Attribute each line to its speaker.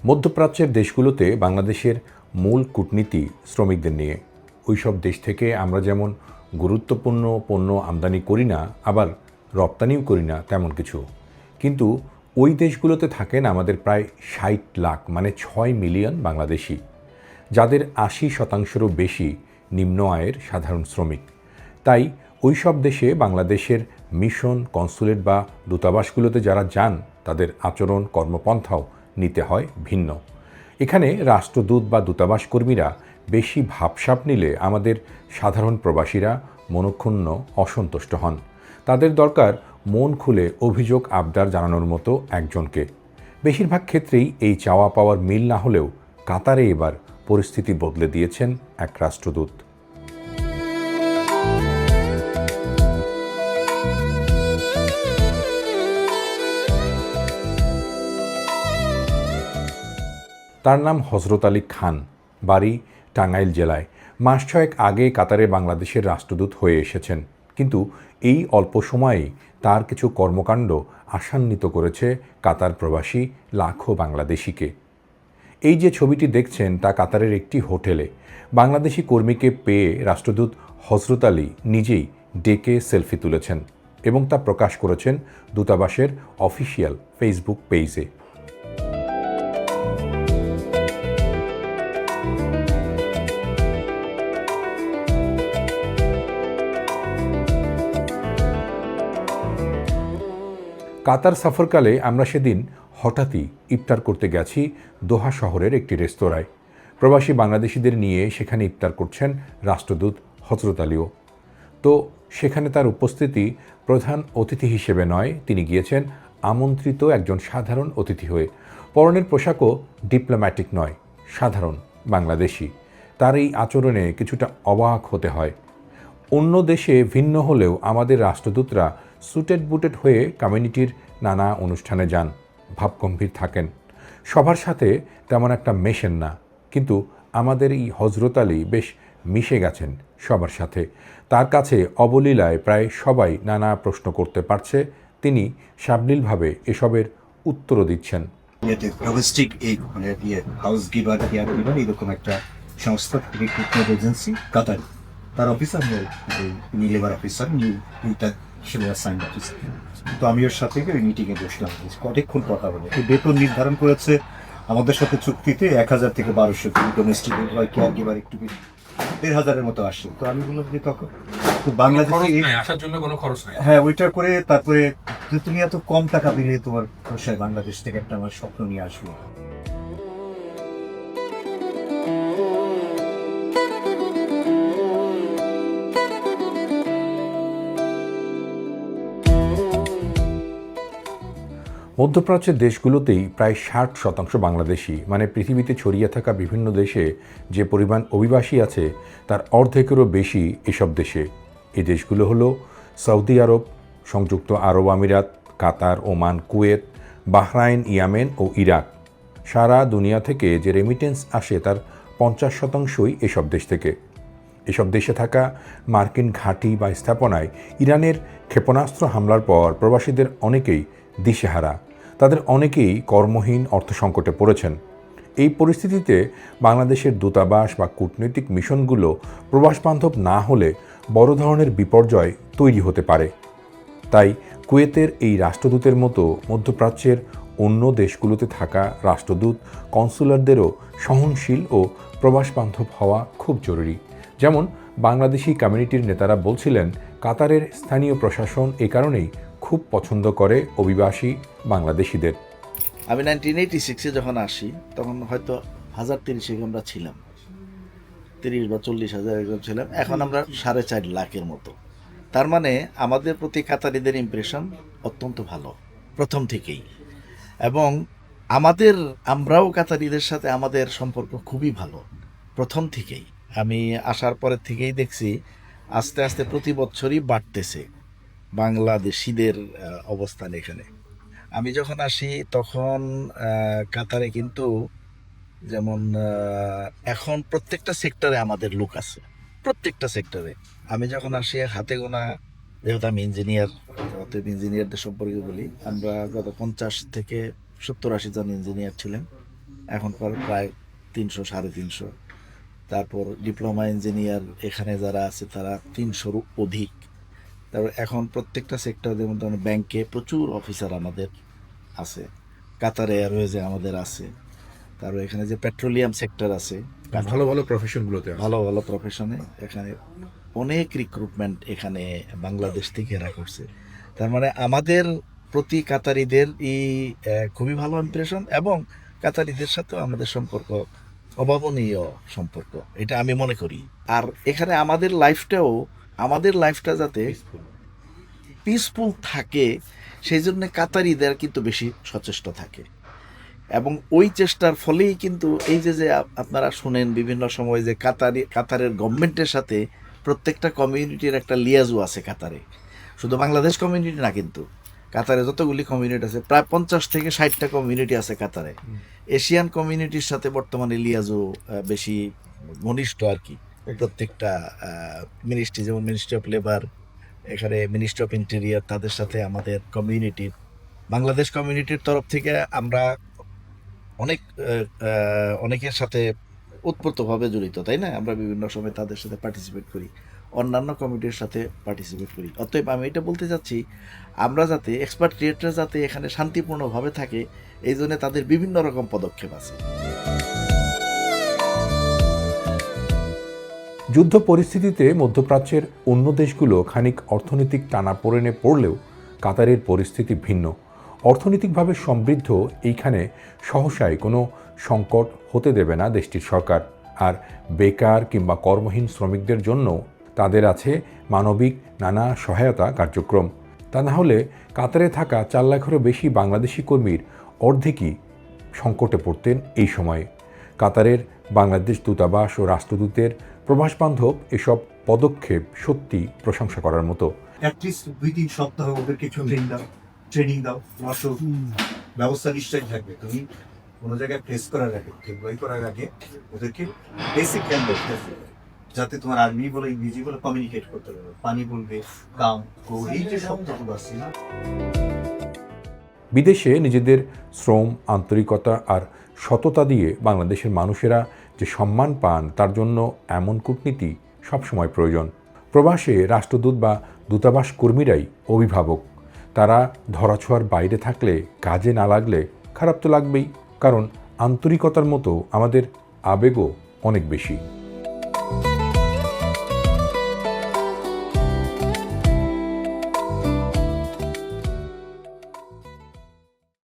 Speaker 1: মধ্যপ্রাচ্যের দেশগুলোতে বাংলাদেশের মূল কূটনীতি শ্রমিকদের নিয়ে। ওইসব দেশ থেকে আমরা যেমন গুরুত্বপূর্ণ পণ্য আমদানি করি না, আবার রপ্তানিও করি না তেমন কিছু। কিন্তু ওই দেশগুলোতে থাকেন আমাদের প্রায় ৬০ লাখ মানে ৬ মিলিয়ন বাংলাদেশি, যাদের ৮০%-রও বেশি নিম্ন আয়ের সাধারণ শ্রমিক। তাই ওই সব দেশে বাংলাদেশের মিশন, কনসুলেট বা দূতাবাসগুলোতে যারা যান তাদের আচরণ, কর্মপন্থাও নিতে হয় ভিন্ন। এখানে রাষ্ট্রদূত বা দূতাবাস কর্মীরা বেশি ভাবসাব নিলে আমাদের সাধারণ প্রবাসীরা মনক্ষুণ্ণ, অসন্তুষ্ট হন। তাদের দরকার মন খুলে অভিযোগ আবদার জানানোর মতো একজনকে। বেশিরভাগ ক্ষেত্রেই এই চাওয়া পাওয়ার মিল না হলেও কাতারে এবার পরিস্থিতি বদলে দিয়েছেন এক রাষ্ট্রদূত। তার নাম হজরত আলী খান, বাড়ি টাঙ্গাইল জেলায়। মাস ছয়েক আগে কাতারে বাংলাদেশের রাষ্ট্রদূত হয়ে এসেছেন, কিন্তু এই অল্প সময়েই তার কিছু কর্মকাণ্ড আশান্বিত করেছে কাতার প্রবাসী লাখো বাংলাদেশিকে। এই যে ছবিটি দেখছেন তা কাতারের একটি হোটেলে। বাংলাদেশি কর্মীকে পেয়ে রাষ্ট্রদূত হজরত আলী নিজেই ডেকে সেলফি তুলেছেন এবং তা প্রকাশ করেছেন দূতাবাসের অফিসিয়াল ফেসবুক পেজে। কাতার সফরকালে আমরা সেদিন হঠাৎই ইফতার করতে গেছি দোহা শহরের একটি রেস্তোরাঁয়। প্রবাসী বাংলাদেশিদের নিয়ে সেখানে ইফতার করছেন রাষ্ট্রদূত হজরত আলীও। তো সেখানে তার উপস্থিতি প্রধান অতিথি হিসেবে নয়, তিনি গিয়েছেন আমন্ত্রিত একজন সাধারণ অতিথি হয়ে। পরনের পোশাকও ডিপ্লোম্যাটিক নয়, সাধারণ বাংলাদেশি। তার এই আচরণে কিছুটা অবাক হতে হয়। অন্য দেশে ভিন্ন হলেও আমাদের রাষ্ট্রদূতরা সুটেড বুটেড হয়ে কমিউনিটির নানা অনুষ্ঠানে যান, ভাবগম্ভীর থাকেন, সবার সাথে তেমন একটা মেশেন না। কিন্তু আমাদের এই হজরত আলী বেশ মিশে গেছেন সবার সাথে। তার কাছে অবলীলায় প্রায় সবাই নানা প্রশ্ন করতে পারছে, তিনি সাবলীলভাবে এসবের উত্তরও দিচ্ছেন।
Speaker 2: ডোমেস্টিক এই মানে হাউস গিভার এরকম একটা সংস্থা থেকে এজেন্সি কাতার, তার অফিসার উনি লেবার অফিসার, সাইন অফিসার। তো আমি ওর সাথে ওই মিটিংয়ে বসলাম, অনেকক্ষণ কথা বলে বেতন নির্ধারণ করেছে আমাদের সাথে চুক্তিতে ১,০০০ থেকে ১,২০০, ডোমেস্টিক কেয়ার গিভার একটু ১,৫০০-এর মতো আসে। তো আমি বললাম যে তখন বাংলাদেশে
Speaker 1: আসার জন্য কোনো খরচ নাই।
Speaker 2: হ্যাঁ, ওইটা করে তারপরে তুমি এত কম টাকা দিলে তোমার খরচায় বাংলাদেশ থেকে একটা আমার স্বপ্ন নিয়ে আসবো।
Speaker 1: মধ্যপ্রাচ্যের দেশগুলোতেই প্রায় ৬০% বাংলাদেশি, মানে পৃথিবীতে ছড়িয়ে থাকা বিভিন্ন দেশে যে পরিমাণ অভিবাসী আছে তার অর্ধেকেরও বেশি এসব দেশে। এই দেশগুলো হলো সৌদি আরব, সংযুক্ত আরব আমিরাত, কাতার, ওমান, কুয়েত, বাহরাইন, ইয়ামেন ও ইরাক। সারা দুনিয়া থেকে যে রেমিটেন্স আসে তার ৫০%ই এসব দেশ থেকে। এসব দেশে থাকা মার্কিন ঘাঁটি বা স্থাপনায় ইরানের ক্ষেপণাস্ত্র হামলার পর প্রবাসীদের অনেকেই দিশেহারা, তাদের অনেকেই কর্মহীন, অর্থসংকটে পড়েছেন। এই পরিস্থিতিতে বাংলাদেশের দূতাবাস বা কূটনৈতিক মিশনগুলো প্রবাসবান্ধব না হলে বড় ধরনের বিপর্যয় তৈরি হতে পারে। তাই কুয়েতের এই রাষ্ট্রদূতের মতো মধ্যপ্রাচ্যের অন্য দেশগুলোতে থাকা রাষ্ট্রদূত, কনসুলারদেরও সহনশীল ও প্রবাসবান্ধব হওয়া খুব জরুরি। যেমন বাংলাদেশি কমিউনিটির নেতারা বলছিলেন, কাতারের স্থানীয় প্রশাসন এ কারণেই খুব পছন্দ করে অভিবাসী বাংলাদেশিদের।
Speaker 3: আমি 1986-এ যখন আসি তখন হয়তো ১,০৩০ আমরা ছিলাম, ৩০ বা ৪০,০০০ এরকম ছিলাম। এখন আমরা ৪.৫ লাখের মতো। তার মানে আমাদের প্রতি কাতারিদের ইমপ্রেশন অত্যন্ত ভালো প্রথম থেকেই, এবং আমরাও কাতারিদের সাথে আমাদের সম্পর্ক খুবই ভালো প্রথম থেকেই। আমি আসার পরের থেকেই দেখছি আস্তে আস্তে প্রতি বছরই বাড়তেছে বাংলাদেশিদের অবস্থান এখানে। আমি যখন আসি তখন কাতারে কিন্তু যেমন এখন প্রত্যেকটা সেক্টরে আমাদের লোক আছে, প্রত্যেকটা সেক্টরে। আমি যখন আসি হাতে গোনা, যেহেতু আমি ইঞ্জিনিয়ারদের সম্পর্কে বলি, আমরা গত ৫০ থেকে ৭০-৮০ জন ইঞ্জিনিয়ার ছিলেন। এখন প্রায় 300-350। তারপর ডিপ্লোমা ইঞ্জিনিয়ার এখানে যারা আছে তারা 300-র অধিক। তারপর এখন প্রত্যেকটা সেক্টর, যেমন ধরুন ব্যাংকে প্রচুর অফিসার আমাদের আছে, কাতার এয়ারওয়েজে আমাদের আছে, তারপর এখানে যে পেট্রোলিয়াম সেক্টর আছে,
Speaker 1: ভালো ভালো প্রফেশনগুলোতে
Speaker 3: ভালো ভালো প্রফেশনে এখানে অনেক রিক্রুটমেন্ট এখানে বাংলাদেশ থেকে এরা করছে। তার মানে আমাদের প্রতি কাতারিদের খুবই ভালো ইমপ্রেশন, এবং কাতারিদের সাথেও আমাদের সম্পর্ক অভাবনীয় সম্পর্ক, এটা আমি মনে করি। আর এখানে আমাদের লাইফটা যাতে পিসফুল থাকে, সেই জন্য কাতারিদের কিন্তু বেশি সচেষ্ট থাকে, এবং ওই চেষ্টার ফলেই কিন্তু এই যে আপনারা শুনেন বিভিন্ন সময় যে কাতারের গভর্নমেন্টের সাথে প্রত্যেকটা কমিউনিটির একটা লিয়াজু আছে কাতারে, শুধু বাংলাদেশ কমিউনিটি না, কিন্তু কাতারে যতগুলি কমিউনিটি আছে প্রায় 50-60টা কমিউনিটি আছে কাতারে। এশিয়ান কমিউনিটির সাথে বর্তমানে লিয়াজু বেশি ঘনিষ্ঠ আর কি। প্রত্যেকটা মিনিস্ট্রি, যেমন মিনিস্ট্রি অফ লেবার, এখানে মিনিস্ট্রি অফ ইন্টেরিয়ার, তাদের সাথে আমাদের কমিউনিটির, বাংলাদেশ কমিউনিটির তরফ থেকে আমরা অনেকের সাথে ওতপ্রোতভাবে জড়িত, তাই না? আমরা বিভিন্ন সময় তাদের সাথে পার্টিসিপেট করি, অন্যান্য কমিটির সাথে পার্টিসিপেট করি। অতএব আমি এটা বলতে চাচ্ছি, আমরা যাতে এক্সপাট্রিয়েটরা যাতে এখানে শান্তিপূর্ণভাবে থাকে, এই জন্য তাদের বিভিন্ন রকম পদক্ষেপ আছে।
Speaker 1: যুদ্ধ পরিস্থিতিতে মধ্যপ্রাচ্যের অন্য দেশগুলো খানিক অর্থনৈতিক টানাপোড়েনে পড়লেও কাতারের পরিস্থিতি ভিন্ন। অর্থনৈতিকভাবে সমৃদ্ধ এইখানে সহসায় কোনো সংকট হতে দেবে না দেশটির সরকার। আর বেকার কিংবা কর্মহীন শ্রমিকদের জন্য তাদের আছে মানবিক নানা সহায়তা কার্যক্রম। তা না হলে কাতারে থাকা 4 লাখেরও বেশি বাংলাদেশি কর্মীর অর্ধেকই সংকটে পড়তেন এই সময়ে। কাতারের বাংলাদেশ দূতাবাস ও রাষ্ট্রদূতের প্রবাসবান্ধব এসব পদক্ষেপ সত্যি প্রশংসা করার মতো।
Speaker 2: অ্যাটলিস্ট 2-3 সপ্তাহ ওদেরকে ট্রেনিং দাও, মাসুক ব্যবস্থা নিশ্চয়ই থাকবে। তুমি কোনো জায়গায় প্লেস করার আগে, এমপ্লয় করার আগে ওদেরকে বেসিক জ্ঞান করতে হবে, যাতে তোমার আর্মি বলে ইংরেজি বলে কমিউনিকেট করতে পারবে। পানি বলবে, কাম, এই যে শব্দগুলো আছে না।
Speaker 1: বিদেশে নিজেদের শ্রম, আন্তরিকতা আর সততা দিয়ে বাংলাদেশের মানুষেরা যে সম্মান পান, তার জন্য এমন কূটনীতি সবসময় প্রয়োজন। প্রবাসে রাষ্ট্রদূত বা দূতাবাস কর্মীরাই অভিভাবক। তারা ধরাছোঁয়ার বাইরে থাকলে, কাজে না লাগলে খারাপ তো লাগবেই, কারণ আন্তরিকতার মতো আমাদের আবেগও অনেক বেশি।